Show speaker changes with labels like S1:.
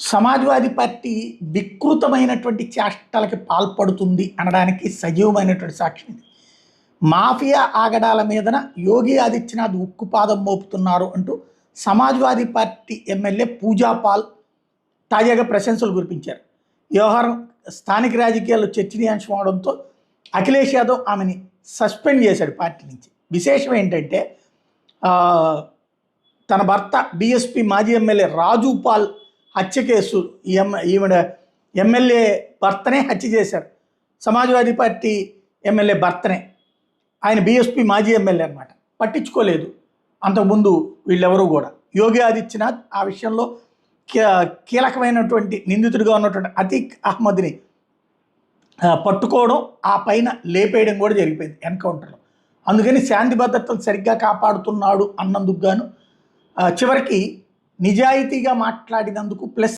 S1: Samajwadi party వికృతమైనటువంటి చేష్టలకి పాల్పడుతుంది అనడానికి సజీవమైనటువంటి సాక్షి ఇది. Mafia ఆగడాల మీదన యోగి ఆదిత్యనాథ్ ఉక్కుపాదం మోపుతున్నారు అంటూ సమాజ్వాదీ పార్టీ ఎమ్మెల్యే పూజా పాల్ తాజాగా ప్రశంసలు కురిపించారు. వ్యవహారం స్థానిక రాజకీయాల్లో చర్చనీయాంశం అవడంతో అఖిలేష్ యాదవ్ ఆమెని సస్పెండ్ చేశాడు పార్టీ నుంచి. విశేషం ఏంటంటే తన భర్త బీఎస్పీ మాజీ ఎమ్మెల్యే రాజు పాల్ హత్య కేసు ఈవిడ ఎమ్మెల్యే భర్తనే హత్య చేశారు. సమాజ్వాదీ పార్టీ ఎమ్మెల్యే భర్తనే, ఆయన బీఎస్పీ మాజీ ఎమ్మెల్యే అనమాట. పట్టించుకోలేదు అంతకుముందు వీళ్ళెవరూ కూడా. యోగి ఆదిత్యనాథ్ ఆ విషయంలో కీలకమైనటువంటి నిందితుడిగా ఉన్నటువంటి అతీక్ అహ్మద్ని పట్టుకోవడం, ఆ పైన లేపేయడం కూడా జరిగిపోయింది ఎన్కౌంటర్లో. అందుకని శాంతి భద్రతలు సరిగ్గా కాపాడుతున్నాడు అన్నందుకు గాను చివరికి నిజాయితీగా మాట్లాడినందుకు ప్లస్